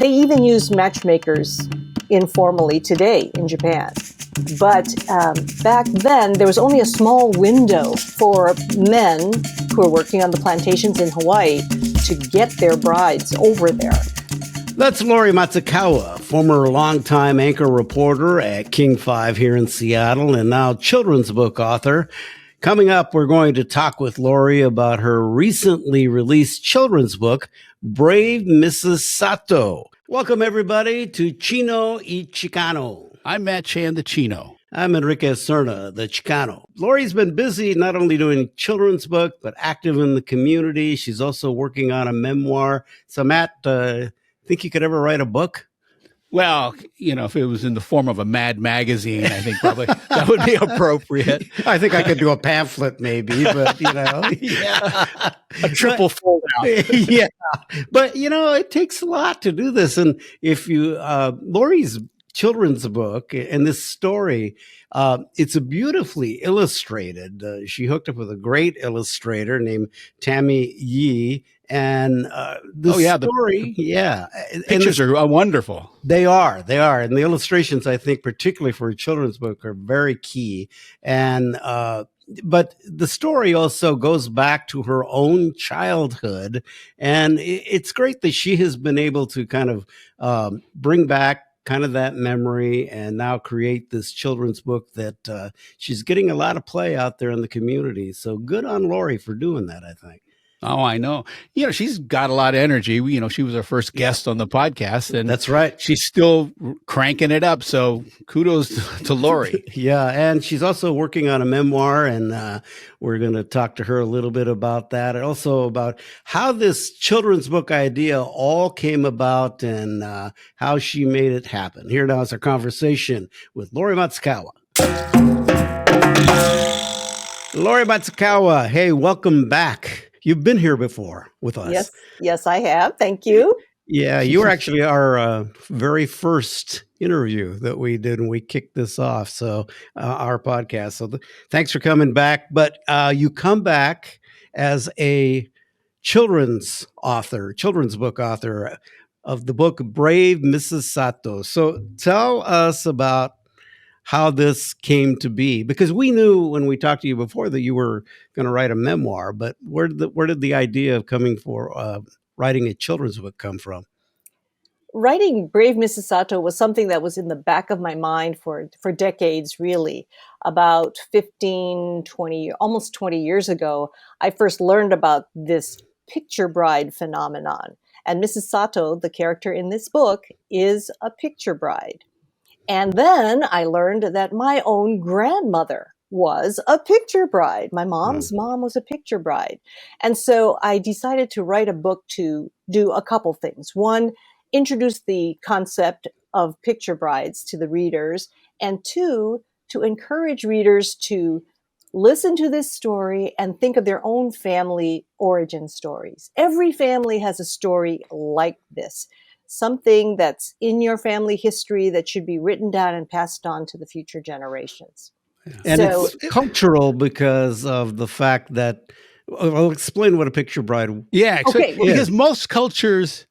They even use matchmakers informally today in Japan. But back then, there was only a small window for men who were working on the plantations in Hawaii to get their brides over there. That's Lori Matsukawa, former longtime anchor reporter at King 5 here in Seattle, and now children's book author. Coming up, we're going to talk with Lori about her recently released children's book, Brave Mrs. Sato. Welcome, everybody, to Chino Y Chicano. I'm Matt Chan, the Chino. I'm Enrique Serna, the Chicano. Lori's been busy not only doing children's book, but active in the community. She's also working on a memoir. So, Matt, think you could ever write a book? Well, you know, if it was in the form of a Mad magazine, I think probably that would be appropriate. I think I could do a pamphlet maybe, but, you know. Yeah. A triple fold out. Yeah. But, you know, it takes a lot to do this. And if you, Lori's children's book and this story, it's a beautifully illustrated. She hooked up with a great illustrator named Tammy Yee. And the story, the pictures are wonderful. They are. And the illustrations, I think, particularly for a children's book, are very key. And but the story also goes back to her own childhood. And it's great that she has been able to kind of bring back kind of that memory and now create this children's book that she's getting a lot of play out there in the community. So good on Lori for doing that, I think. Oh, I know. You know, she's got a lot of energy. You know, she was our first guest on the podcast. And that's right. She's still cranking it up. So kudos to Lori. Yeah. And she's also working on a memoir. And we're going to talk to her a little bit about that. And also about how this children's book idea all came about and how she made it happen. Here now is our conversation with Lori Matsukawa. Lori Matsukawa, hey, welcome back. You've been here before with us. Yes, I have. Thank you. Yeah, you were actually our very first interview that we did when we kicked this off. So our podcast. So thanks for coming back. But you come back as a children's book author of the book Brave Mrs. Sato. So tell us about how this came to be, because we knew when we talked to you before that you were going to write a memoir, but where did the idea of coming for writing a children's book come from? Writing Brave Mrs. Sato was something that was in the back of my mind for decades, really. About 15, 20, almost 20 years ago, I first learned about this picture bride phenomenon. And Mrs. Sato, the character in this book, is a picture bride. And then I learned that my own grandmother was a picture bride. My mom's mom was a picture bride. And so I decided to write a book to do a couple things. One, introduce the concept of picture brides to the readers. And two, to encourage readers to listen to this story and think of their own family origin stories. Every family has a story like this. Something that's in your family history that should be written down and passed on to the future generations. Yeah. And so, it's cultural because of the fact that, I'll explain what a picture bride. Yeah, okay. Because most cultures,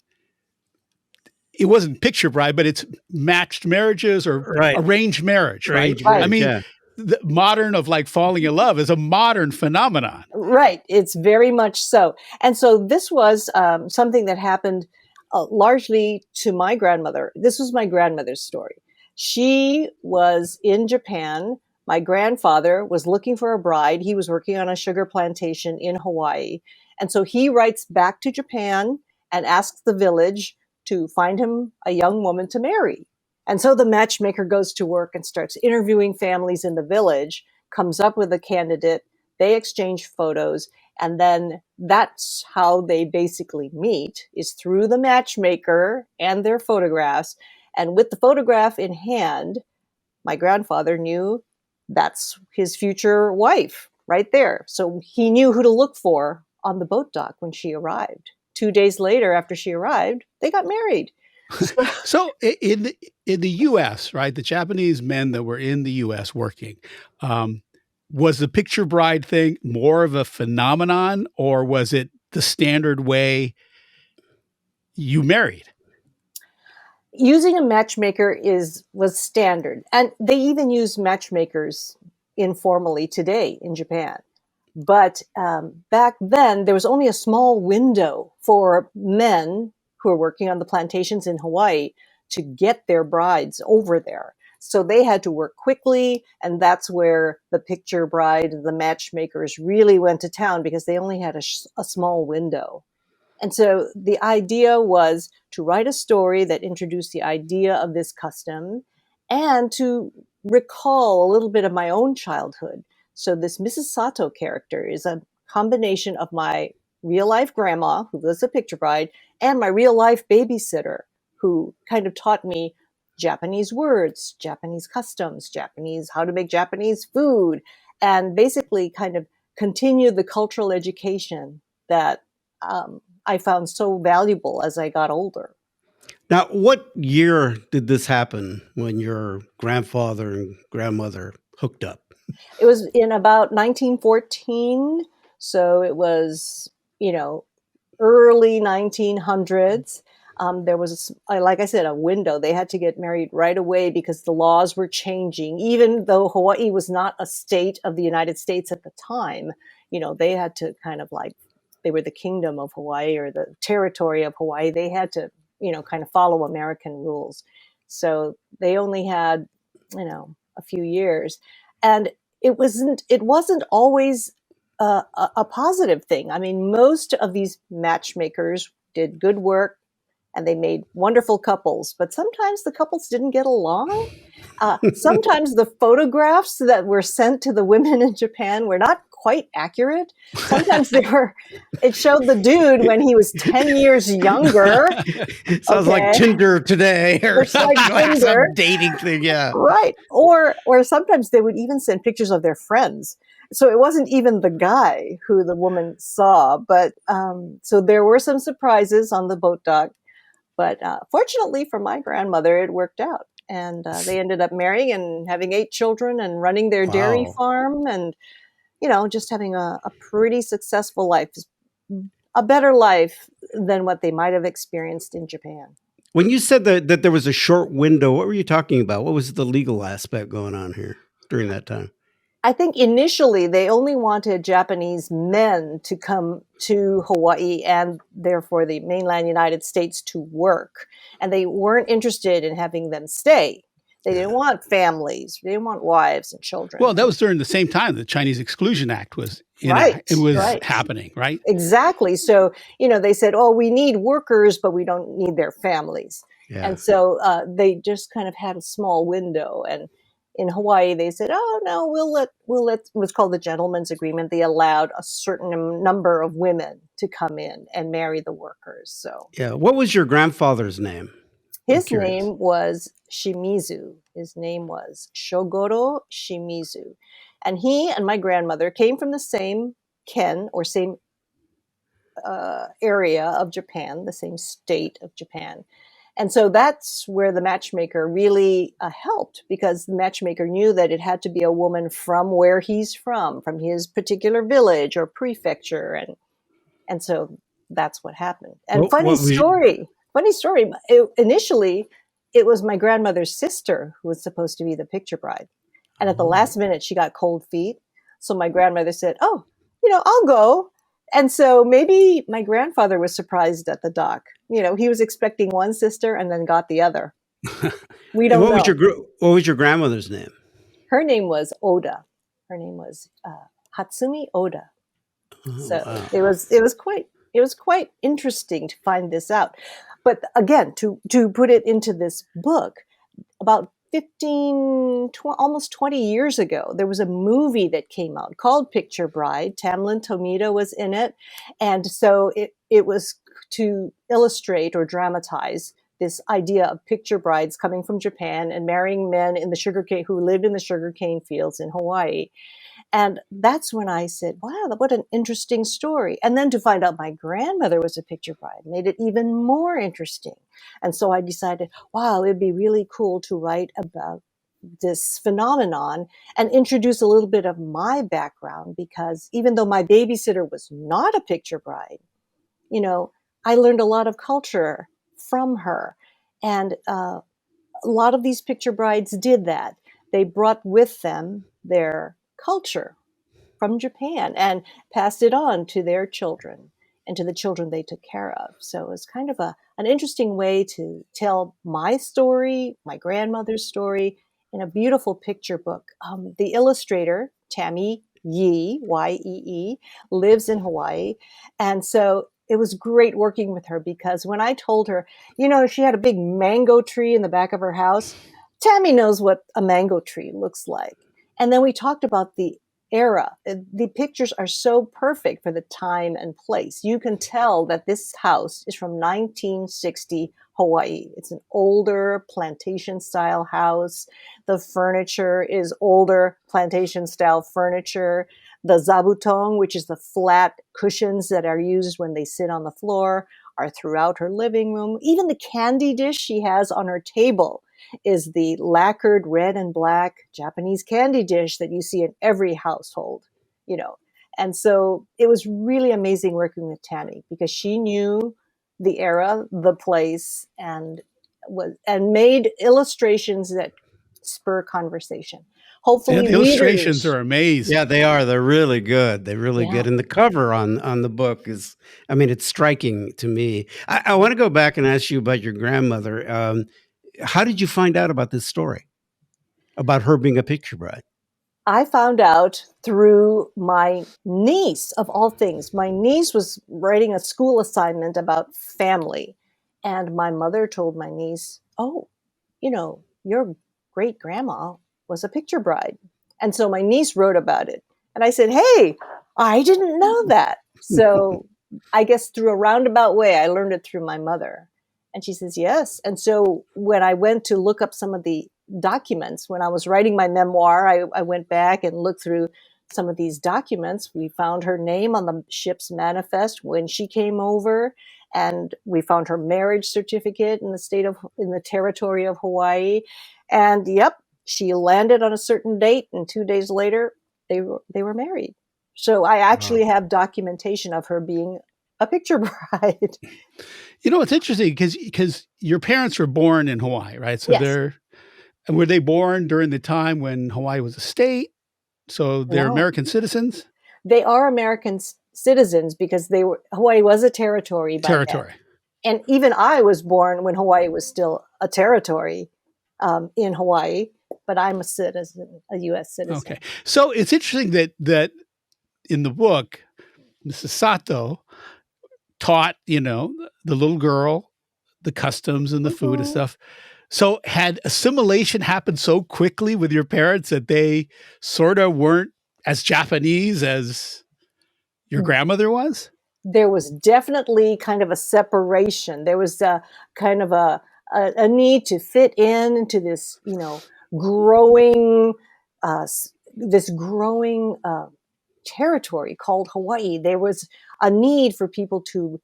it wasn't picture bride, but it's matched marriages or arranged marriage, right? I mean, the modern of like falling in love is a modern phenomenon. Right. It's very much so. And so this was something that happened largely to my grandmother. This was my grandmother's story. She was in Japan. My grandfather was looking for a bride. He was working on a sugar plantation in Hawaii. And so he writes back to Japan and asks the village to find him a young woman to marry. And so the matchmaker goes to work and starts interviewing families in the village, comes up with a candidate. They exchange photos. And then that's how they basically meet, is through the matchmaker and their photographs. And with the photograph in hand, my grandfather knew that's his future wife right there. So he knew who to look for on the boat dock when she arrived. 2 days later, after she arrived, they got married. So in the U.S., right, the Japanese men that were in the U.S. working, was the picture bride thing more of a phenomenon, or was it the standard way you married? using a matchmaker was standard, and they even use matchmakers informally today in Japan. But back then, there was only a small window for men who were working on the plantations in Hawaii to get their brides over there. So they had to work quickly, and that's where the picture bride, the matchmakers really went to town, because they only had a small window. And so the idea was to write a story that introduced the idea of this custom and to recall a little bit of my own childhood. So this Mrs. Sato character is a combination of my real life grandma, who was a picture bride, and my real life babysitter, who kind of taught me Japanese words, Japanese customs, how to make Japanese food, and basically kind of continue the cultural education that I found so valuable as I got older. Now, what year did this happen when your grandfather and grandmother hooked up? It was in about 1914. So it was, early 1900s. There was, like I said, a window. They had to get married right away because the laws were changing. Even though Hawaii was not a state of the United States at the time, they had to kind of like, they were the kingdom of Hawaii or the territory of Hawaii. They had to, kind of follow American rules. So they only had, a few years. And it wasn't always a positive thing. I mean, most of these matchmakers did good work and they made wonderful couples, but sometimes the couples didn't get along. Sometimes the photographs that were sent to the women in Japan were not quite accurate. Sometimes it showed the dude when he was 10 years younger. Sounds like Tinder today, or something like some dating thing. Yeah. Right. Or sometimes they would even send pictures of their friends. So it wasn't even the guy who the woman saw, but so there were some surprises on the boat dock. But fortunately for my grandmother, it worked out. And they ended up marrying and having 8 children and running their dairy farm and, just having a pretty successful life, a better life than what they might have experienced in Japan. When you said that there was a short window, what were you talking about? What was the legal aspect going on here during that time? I think initially they only wanted Japanese men to come to Hawaii and therefore the mainland United States to work. And they weren't interested in having them stay. They didn't want families. They didn't want wives and children. Well, that was during the same time the Chinese Exclusion Act was happening, right? Exactly. So, they said, oh, we need workers, but we don't need their families. Yeah. And so they just kind of had a small window. And in Hawaii, they said, oh, no, we'll let, it was called the Gentleman's Agreement. They allowed a certain number of women to come in and marry the workers. So, yeah. What was your grandfather's name? His name was Shimizu. His name was Shogoro Shimizu. And he and my grandmother came from the same ken or same area of Japan, the same state of Japan. And so that's where the matchmaker really helped, because the matchmaker knew that it had to be a woman from where he's from his particular village or prefecture. And so that's what happened. And funny story. Initially, it was my grandmother's sister who was supposed to be the picture bride. And at the last minute, she got cold feet. So my grandmother said, oh, I'll go. And so maybe my grandfather was surprised at the dock. He was expecting one sister and then got the other. We don't know. What was your grandmother's name? Her name was Oda. Her name was Hatsumi Oda. Wow. It was quite interesting to find this out. But again, to put it into this book, about almost 20 years ago, there was a movie that came out called Picture Bride. Tamlin Tomita was in it. And so it was to illustrate or dramatize this idea of picture brides coming from Japan and marrying men who lived in the sugarcane fields in Hawaii. And that's when I said, wow, what an interesting story. And then to find out my grandmother was a picture bride made it even more interesting. And so I decided, wow, it'd be really cool to write about this phenomenon and introduce a little bit of my background, because even though my babysitter was not a picture bride, I learned a lot of culture from her. And a lot of these picture brides did that. They brought with them their culture from Japan and passed it on to their children and to the children they took care of. So it was kind of an interesting way to tell my story, my grandmother's story, in a beautiful picture book. The illustrator, Tammy Yee, Y-E-E, lives in Hawaii. And so it was great working with her because when I told her, she had a big mango tree in the back of her house, Tammy knows what a mango tree looks like. And then we talked about the era. The pictures are so perfect for the time and place. You can tell that this house is from 1960 Hawaii. It's an older plantation style house. The furniture is older plantation style furniture. The zabuton, which is the flat cushions that are used when they sit on the floor, are throughout her living room. Even the candy dish she has on her table is the lacquered red and black Japanese candy dish that you see in every household, And so it was really amazing working with Tammy because she knew the era, the place, and made illustrations that spur conversation. Hopefully, the illustrations are amazing. Yeah, they are. They're really good. They're really good. And the cover on the book is, it's striking to me. I want to go back and ask you about your grandmother. How did you find out about this story, about her being a picture bride? I found out through my niece, of all things. My niece was writing a school assignment about family. And my mother told my niece, oh, your great grandma was a picture bride. And so my niece wrote about it. And I said, hey, I didn't know that. So I guess through a roundabout way, I learned it through my mother. And she says, yes. And so when I went to look up some of the documents, when I was writing my memoir, I went back and looked through some of these documents. We found her name on the ship's manifest when she came over, and we found her marriage certificate in the territory of Hawaii. And yep, she landed on a certain date, and 2 days later, they were married. So I actually have documentation of her being a picture bride. It's interesting because your parents were born in Hawaii, right? So yes. were they born during the time when Hawaii was a state? So they're American citizens? They are American citizens because Hawaii was a territory by then. And even I was born when Hawaii was still a territory in Hawaii, but I'm a citizen, a U.S. citizen. Okay. So it's interesting that in the book, Mrs. Sato taught, the little girl, the customs and the food and stuff. So had assimilation happened so quickly with your parents that they sort of weren't as Japanese as your grandmother was? There was definitely kind of a separation. There was a kind of a need to fit into this, growing territory called Hawaii. There was a need for people to,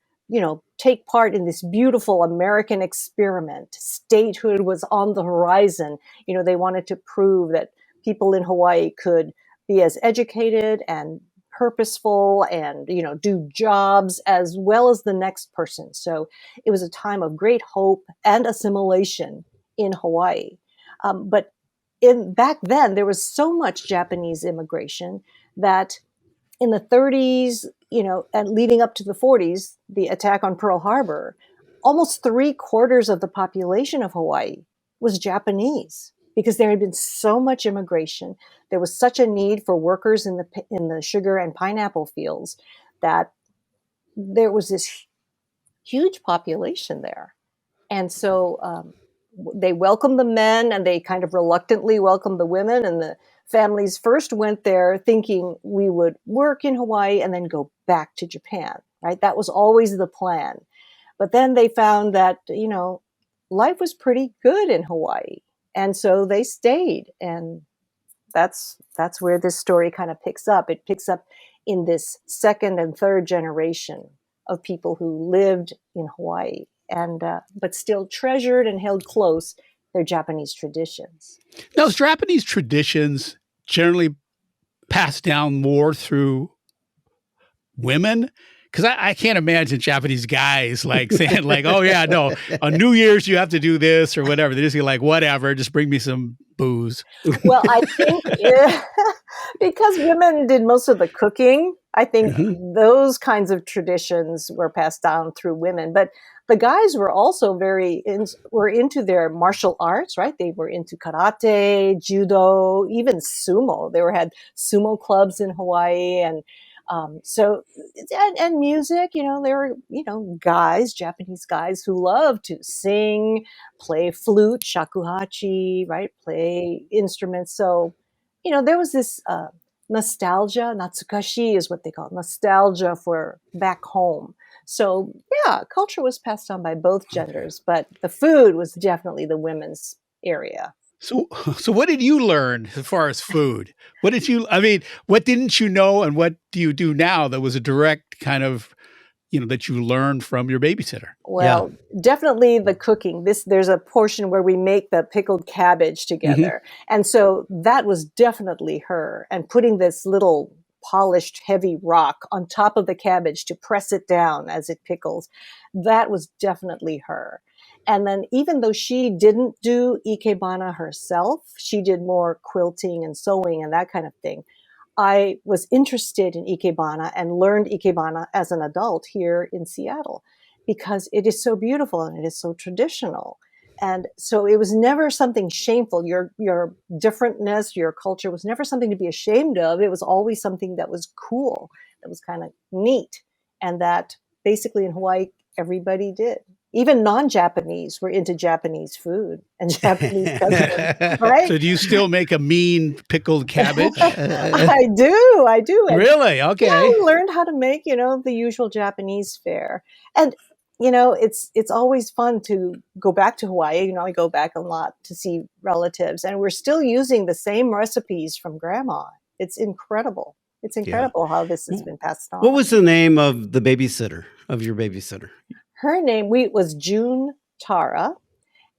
take part in this beautiful American experiment. Statehood was on the horizon. They wanted to prove that people in Hawaii could be as educated and purposeful and, do jobs as well as the next person. So it was a time of great hope and assimilation in Hawaii. But back then, there was so much Japanese immigration that in the 30s, and leading up to the 40s, the attack on Pearl Harbor, almost 3/4 of the population of Hawaii was Japanese because there had been so much immigration. There was such a need for workers in the sugar and pineapple fields that there was this huge population there. And so they welcomed the men and they kind of reluctantly welcomed the women, and the families first went there thinking we would work in Hawaii and then go back to Japan, right? That was always the plan. But then they found that, life was pretty good in Hawaii. And so they stayed. And that's where this story kind of picks up. It picks up in this second and third generation of people who lived in Hawaii and but still treasured and held close their Japanese traditions. Now, Japanese traditions generally pass down more through women, because I can't imagine Japanese guys like saying like, oh yeah, no, on New Year's you have to do this or whatever. They're just like, whatever, just bring me some booze. Well, I think because women did most of the cooking, I think those kinds of traditions were passed down through women. But the guys were also were into their martial arts, right? They were into karate, judo, even sumo. Had sumo clubs in Hawaii, and and music. There were guys, Japanese guys who loved to sing, play flute, shakuhachi, right? Play instruments. So, there was this nostalgia. Natsukashi is what they call it, nostalgia for back home. So yeah, culture was passed on by both genders, but the food was definitely the women's area. So what did you learn as far as food? What didn't you know, and what do you do now that was a direct kind of, that you learned from your babysitter? Well, definitely the cooking. There's a portion where we make the pickled cabbage together. And so that was definitely her. And putting this little polished heavy rock on top of the cabbage to press it down as it pickles, that was definitely her. And then even though she didn't do ikebana herself, she did more quilting and sewing and that kind of thing. I was interested in ikebana and learned ikebana as an adult here in Seattle because it is so beautiful and it is so traditional. And so it was never something shameful. Your differentness, your culture was never something to be ashamed of. It was always something that was cool, that was kind of neat. And that basically in Hawaii, everybody did. Even non-Japanese were into Japanese food and Japanese cooking, right? So do you still make a mean pickled cabbage? I do. And, really? Okay. Yeah, I learned how to make, the usual Japanese fare. And, it's always fun to go back to Hawaii. I go back a lot to see relatives, and we're still using the same recipes from Grandma. It's incredible. It's incredible how this has been passed on. What was the name of your babysitter? Her name was June Tara,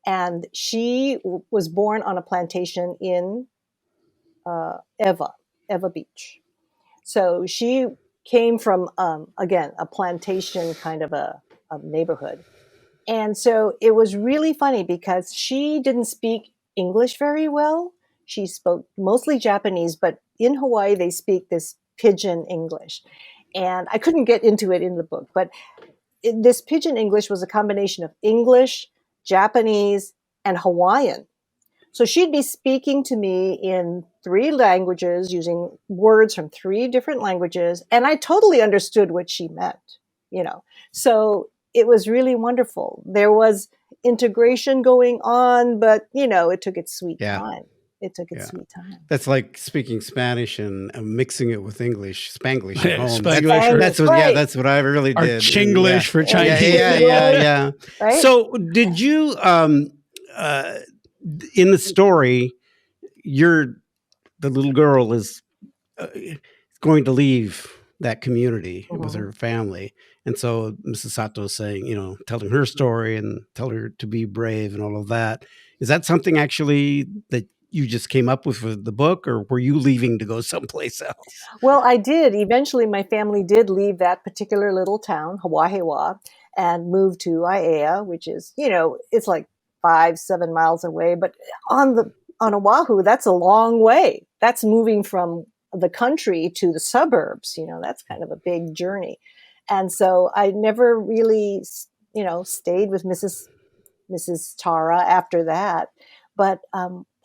and she was born on a plantation in Eva Beach. So she came from, again, a plantation kind of a neighborhood. And so it was really funny because she didn't speak English very well. She spoke mostly Japanese, but in Hawaii, they speak this pidgin English. And I couldn't get into it in the book, but this pidgin English was a combination of English, Japanese, and Hawaiian. So she'd be speaking to me in 3 languages, using words from 3 different languages, and I totally understood what she meant, So it was really wonderful. There was integration going on, but, it took its sweet time. It took its sweet time. That's like speaking Spanish and mixing it with Spanglish at home. That's what I really did. Or Chinglish for Chinese. Yeah. Right? So did you, in the story, the little girl is going to leave that community with her family. And so Mrs. Sato is saying, telling her story and tell her to be brave and all of that. Is that something actually that you just came up with for the book, or were you leaving to go someplace else? Well, I did. Eventually, my family did leave that particular little town, Hawahewa, and move to Aiea, which is, it's like 5-7 miles away. But on Oahu, that's a long way. That's moving from the country to the suburbs. That's kind of a big journey. And so I never really, stayed with Mrs. Tara after that. But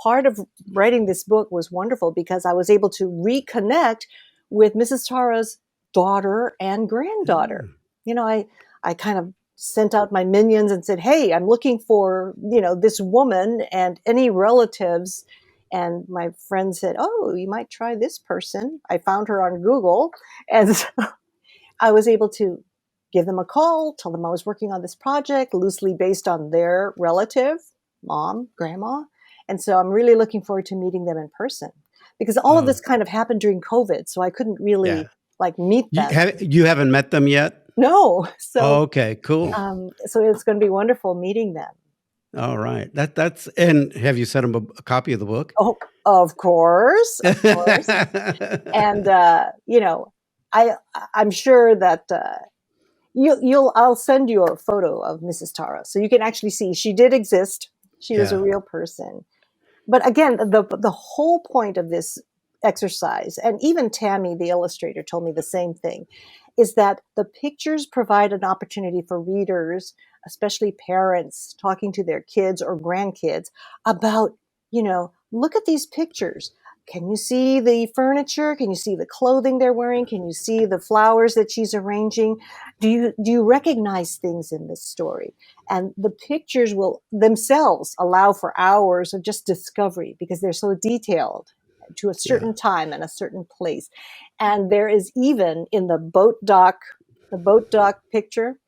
part of writing this book was wonderful because I was able to reconnect with Mrs. Tara's daughter and granddaughter. I kind of sent out my minions and said, hey, I'm looking for, this woman and any relatives. And my friend said, oh, you might try this person. I found her on Google. And so I was able to give them a call, tell them I was working on this project loosely based on their relative, mom, grandma. And so I'm really looking forward to meeting them in person because all of this kind of happened during COVID. So I couldn't really meet them. You haven't met them yet? No. So, okay, cool. So it's going to be wonderful meeting them. All right. And have you sent them a copy of the book? Oh, of course. And, I'm sure that I'll send you a photo of Mrs. Tara, so you can actually see she did exist. She was a real person. But again, the whole point of this exercise, and even Tammy, the illustrator, told me the same thing, is that the pictures provide an opportunity for readers, especially parents, talking to their kids or grandkids about, look at these pictures. Can you see the furniture? Can you see the clothing they're wearing? Can you see the flowers that she's arranging? Do you recognize things in this story? And the pictures will themselves allow for hours of just discovery because they're so detailed to a certain time and a certain place. And there is even in the boat dock picture,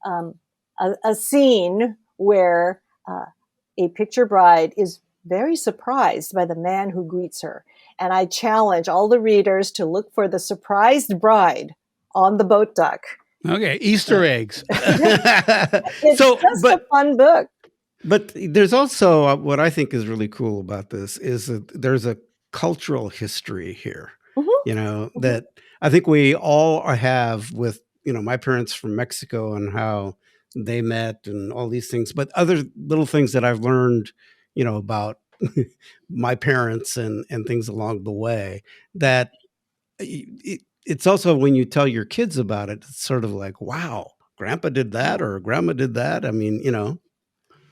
a scene where a picture bride is very surprised by the man who greets her. And I challenge all the readers to look for the surprised bride on the boat dock. Okay, Easter eggs. It's just a fun book. But there's also what I think is really cool about this is that there's a cultural history here, that I think we all have with, my parents from Mexico and how they met and all these things, but other little things that I've learned, about my parents and things along the way that it's also when you tell your kids about it, it's sort of like, wow, grandpa did that or grandma did that. I mean,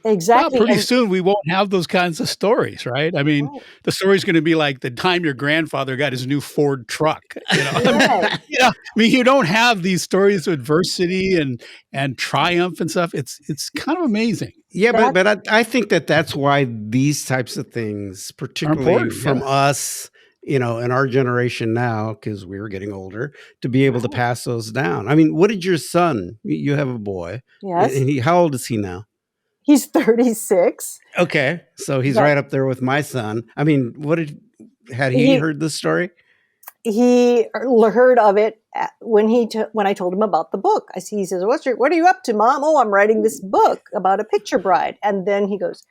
Exactly. Well, pretty soon we won't have those kinds of stories, right? I mean, the story's going to be like the time your grandfather got his new Ford truck. I mean, you don't have these stories of adversity and triumph and stuff. It's kind of amazing. Yeah, but I think that's why these types of things, particularly from us, in our generation now, because we were getting older, to be able to pass those down. I mean, what did your son? You have a boy. Yes. And how old is he now? He's 36. Okay. So he's right up there with my son. I mean, had he heard this story? He heard of it when I told him about the book. He says, what are you up to, Mom? Oh, I'm writing this book about a picture bride. And then he goes,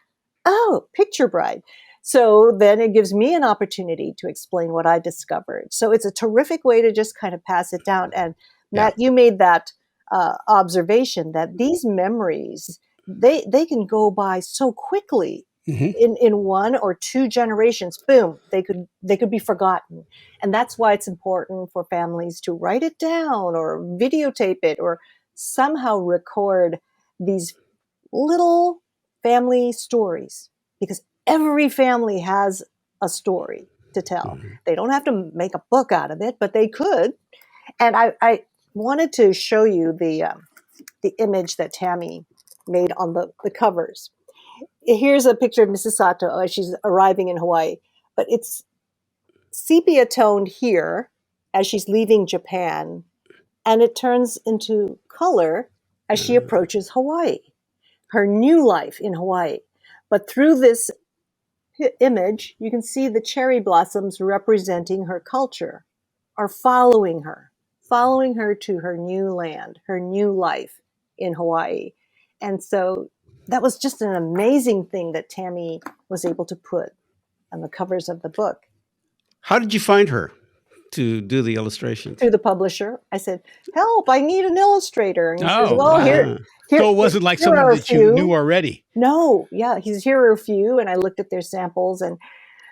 oh, picture bride. So then it gives me an opportunity to explain what I discovered. So it's a terrific way to just kind of pass it down. And Matt, you made that observation that these memories, they can go by so quickly. In one or two generations, boom, they could be forgotten. And that's why it's important for families to write it down or videotape it or somehow record these little family stories, because every family has a story to tell. They don't have to make a book out of it, but they could. And I wanted to show you the image that Tammy made on the covers. Here's a picture of Mrs. Sato as she's arriving in Hawaii, but it's sepia toned here as she's leaving Japan, and it turns into color as she approaches Hawaii, her new life in Hawaii. But through this image, you can see the cherry blossoms representing her culture are following her to her new land, her new life in Hawaii. And so that was just an amazing thing that Tammy was able to put on the covers of the book. How did you find her to do the illustrations? Through the publisher. I said, help, I need an illustrator. And he says, well, wow. here. So it wasn't like someone that you knew already. No, here are a few. And I looked at their samples, and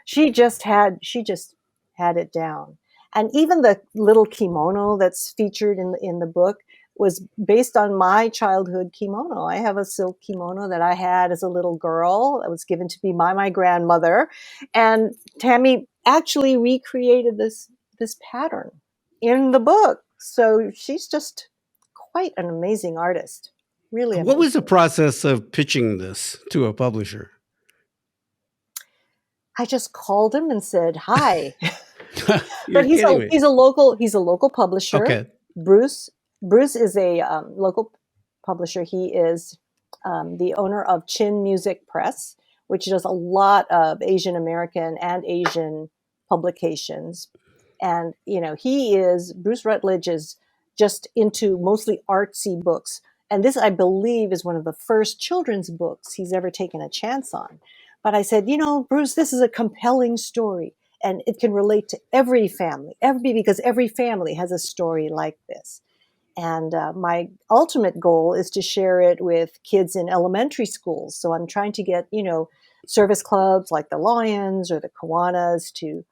she just had it down. And even the little kimono that's featured in the book was based on my childhood kimono. I have a silk kimono that I had as a little girl that was given to me by my grandmother. And Tammy actually recreated this pattern in the book. So she's just quite an amazing artist. Really amazing. What was the process of pitching this to a publisher? I just called him and said, hi. But he's a local publisher. Okay. Bruce is a local publisher. He is the owner of Chin Music Press, which does a lot of Asian American and Asian publications. And, Bruce Rutledge is just into mostly artsy books. And this, I believe, is one of the first children's books he's ever taken a chance on. But I said, Bruce, this is a compelling story, and it can relate to every family, because every family has a story like this. And my ultimate goal is to share it with kids in elementary schools. So I'm trying to get, service clubs like the Lions or the Kiwanis to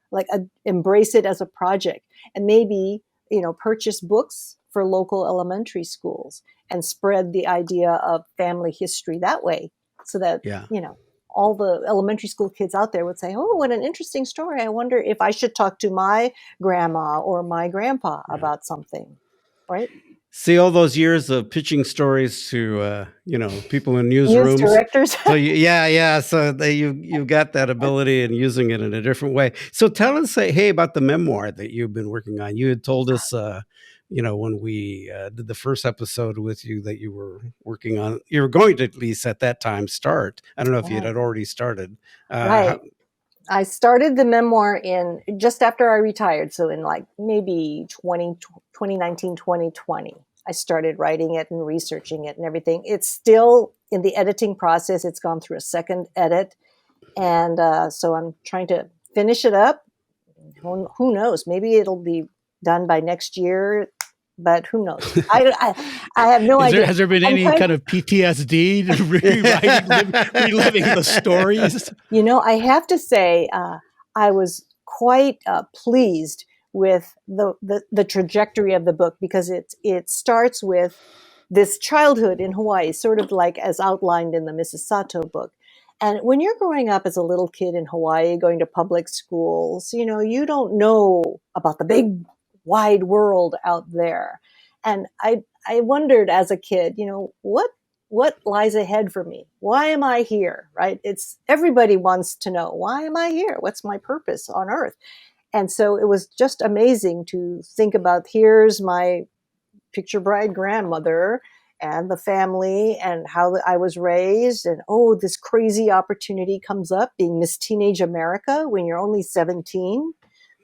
embrace it as a project, and maybe, purchase books for local elementary schools and spread the idea of family history that way, so that, all the elementary school kids out there would say, oh, what an interesting story. I wonder if I should talk to my grandma or my grandpa about something, right? See, all those years of pitching stories to people in News newsrooms. directors. So So you've got that ability and using it in a different way. So tell us, hey, about the memoir that you've been working on. You had told us, when we did the first episode with you, that you were working on. You were going to, at least at that time, start. I don't know if you had already started. Right. I started the memoir in just after I retired. So in maybe 2019, 2020, I started writing it and researching it and everything. It's still in the editing process. It's gone through a second edit. And so I'm trying to finish it up. Who knows? Maybe it'll be done by next year, but who knows? I have no idea. Has there been any kind of PTSD reliving the stories? I have to say, I was quite pleased with the trajectory of the book, because it starts with this childhood in Hawaii, sort of like as outlined in the Mrs. Sato book. And when you're growing up as a little kid in Hawaii, going to public schools, you don't know about the big wide world out there. And I wondered as a kid, what lies ahead for me? Why am I here? Right? Everybody wants to know, why am I here? What's my purpose on earth? And so it was just amazing to think about, here's my picture bride grandmother and the family and how I was raised. And this crazy opportunity comes up, being Miss Teenage America when you're only 17,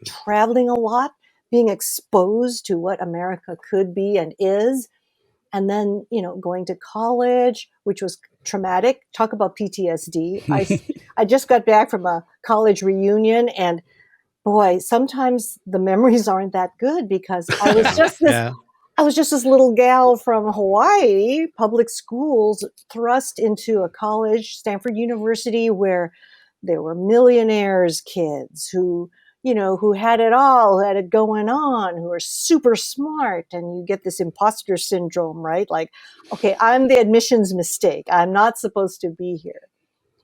traveling a lot, being exposed to what America could be and is. And then, going to college, which was traumatic. Talk about PTSD. I just got back from a college reunion, and boy, sometimes the memories aren't that good, because I was just this little gal from Hawaii, public schools, thrust into a college, Stanford University, where there were millionaires' kids who had it all, who had it going on, who are super smart. And you get this imposter syndrome, right? Like, okay, I'm the admissions mistake. I'm not supposed to be here.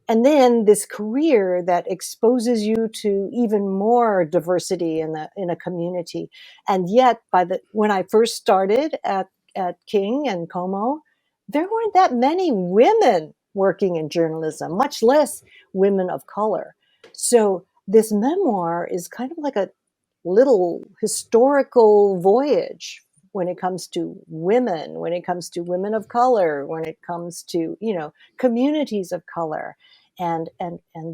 And then this career that exposes you to even more diversity in a community. And yet, when I first started at King and Como, there weren't that many women working in journalism, much less women of color. So this memoir is kind of like a little historical voyage when it comes to women, when it comes to women of color, when it comes to, communities of color. And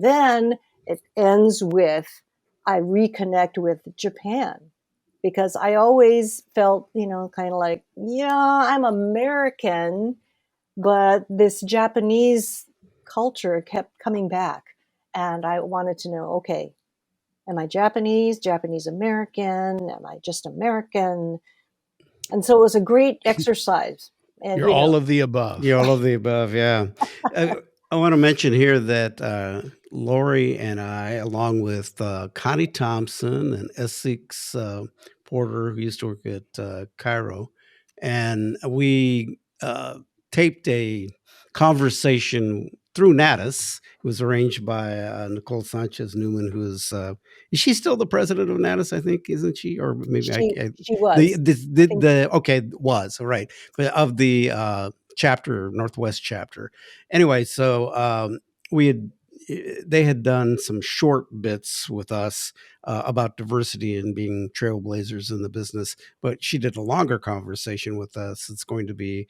then it ends with, I reconnect with Japan, because I always felt, kind of like, I'm American, but this Japanese culture kept coming back. And I wanted to know, okay, am I Japanese, Japanese American? Am I just American? And so it was a great exercise. And You're all of the above. You're all of the above, yeah. I want to mention here that Lori and I, along with Connie Thompson and Essex Porter, who used to work at Cairo, and we taped a conversation through Natus. It was arranged by Nicole Sanchez Newman, who is she still the president of Natus? I think, isn't she? Or maybe she was. Was right, but of the chapter, Northwest chapter. Anyway, so they had done some short bits with us about diversity and being trailblazers in the business, but she did a longer conversation with us. It's going to be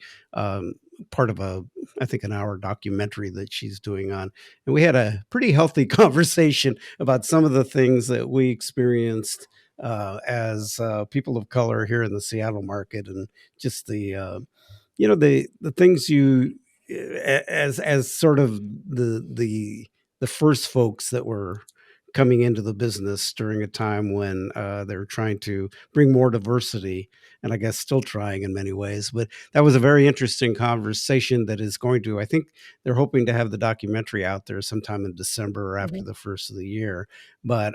part of I think, an hour documentary that she's doing on. And we had a pretty healthy conversation about some of the things that we experienced as people of color here in the Seattle market, and just the things as sort of the first folks that were coming into the business during a time when they were trying to bring more diversity. and I guess still trying in many ways. But that was a very interesting conversation that is going to, I think they're hoping to have the documentary out there sometime in December or after the first of the year. But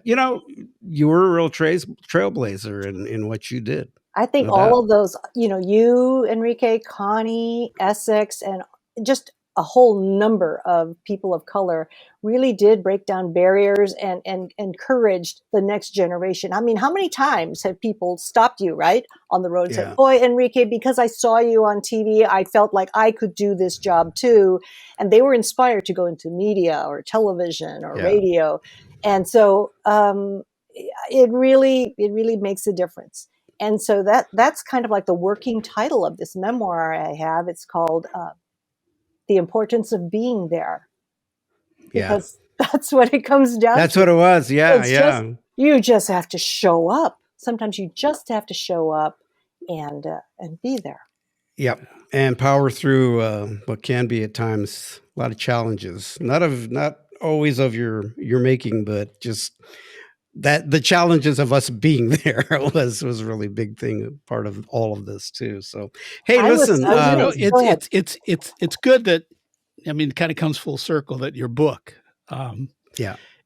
you know, you were a real trailblazer in what you did. I think all of those, you know, you, Enrique, Connie, Essex, and just a whole number of people of color really did break down barriers and encouraged the next generation. I mean, how many times have people stopped you, right, on the road and said, boy, Enrique, because I saw you on TV, I felt like I could do this job too. And they were inspired to go into media or television or radio. And so it really makes a difference. And so that's kind of like the working title of this memoir I have. It's called The Importance of Being There. Because that's what it comes down to. That's what it was. Yeah. You just have to show up. Sometimes you just have to show up and be there. Yep. And power through what can be at times a lot of challenges. Not always of your making, but just that the challenges of us being there was a really big thing, part of all of this too. So, hey, listen, it's good that, I mean, it kind of comes full circle that your book,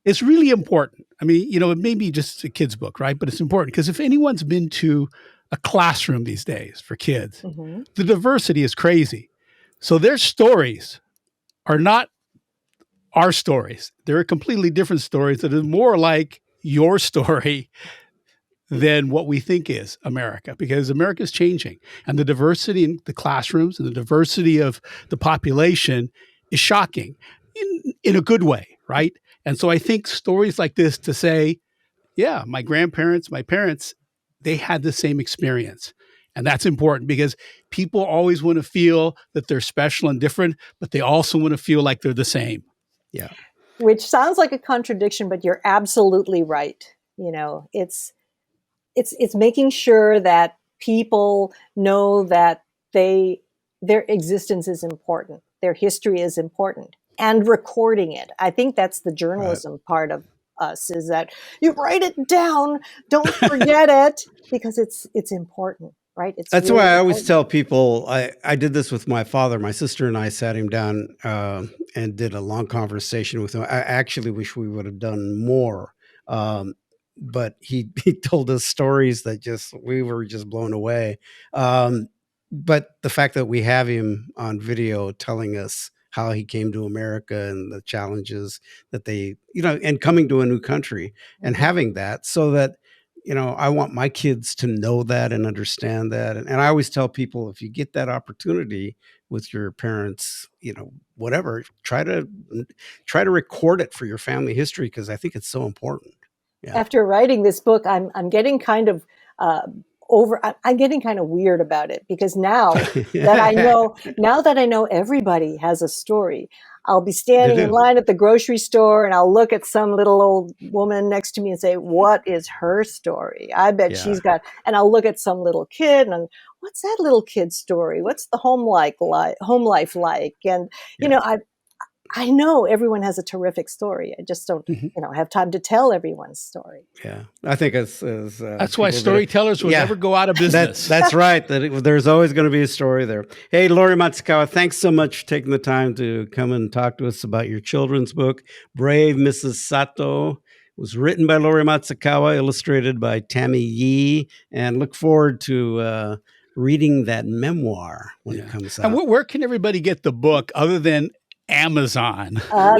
it's really important. I mean, you know, it may be just a kid's book, right? But it's important because if anyone's been to a classroom these days for kids, the diversity is crazy. So their stories are not our stories. They're completely different stories that are more like your story than what we think is America, because America is changing, and the diversity in the classrooms and the diversity of the population is shocking in a good way, right? And so I think stories like this to say, yeah, my grandparents, my parents, they had the same experience. And that's important because people always want to feel that they're special and different, but they also want to feel like they're the same. Yeah. Which sounds like a contradiction, but you're absolutely right. You know, it's making sure that people know that their existence is important, their history is important, and recording it. I think that's the journalism part of us, is that you write it down, don't forget it, because it's important. Right? That's really why I always tell people, I did this with my father. My sister and I sat him down and did a long conversation with him. I actually wish we would have done more. But he told us stories that we were just blown away. But the fact that we have him on video telling us how he came to America and the challenges that they, you know, and coming to a new country and having that, so that, you know, I want my kids to know that and understand that. And I always tell people, if you get that opportunity with your parents, you know, whatever, try to record it for your family history, because I think it's so important. Yeah. After writing this book, I'm getting kind of I'm getting kind of weird about it, because now that I know everybody has a story, I'll be standing in line at the grocery store and I'll look at some little old woman next to me and say, what is her story? I bet she's got, and I'll look at some little kid and what's that little kid's story? What's the home life like? And, you know, I know everyone has a terrific story. I just don't, you know, have time to tell everyone's story. Yeah, I think that's why storytellers will never go out of business. That's right. There's always going to be a story there. Hey, Lori Matsukawa, thanks so much for taking the time to come and talk to us about your children's book, Brave Mrs. Sato. It was written by Lori Matsukawa, illustrated by Tammy Yee, and look forward to reading that memoir when it comes out. And where can everybody get the book other than Amazon?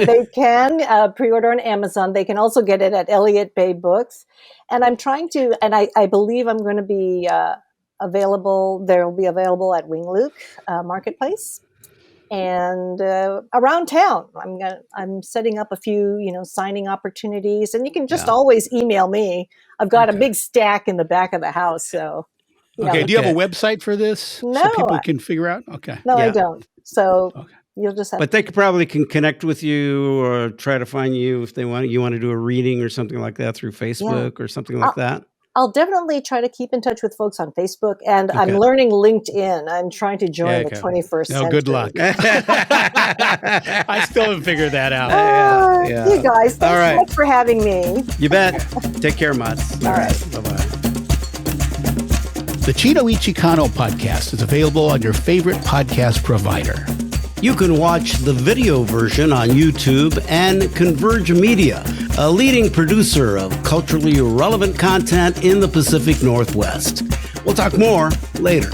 They can pre-order on Amazon. They can also get it at Elliott Bay Books. And I'm trying to, and I believe I'm going to be available. They'll be available at Wing Luke Marketplace and around town. I'm setting up a few, you know, signing opportunities, and you can just always email me. I've got a big stack in the back of the house. So, do you have a website for this? No, so people can figure out. Okay. No, I don't. So. Okay. You'll just have but they can connect with you or try to find you if they want. You want to do a reading or something like that through Facebook or something like that. I'll definitely try to keep in touch with folks on Facebook, and I'm learning LinkedIn. I'm trying to join the 21st century. Good luck. I still haven't figured that out. You guys, thanks so much for having me. You bet. Take care, Mats. All right. Bye-bye. The Chino Y Chicano podcast is available on your favorite podcast provider. You can watch the video version on YouTube, and Converge Media, a leading producer of culturally relevant content in the Pacific Northwest. We'll talk more later.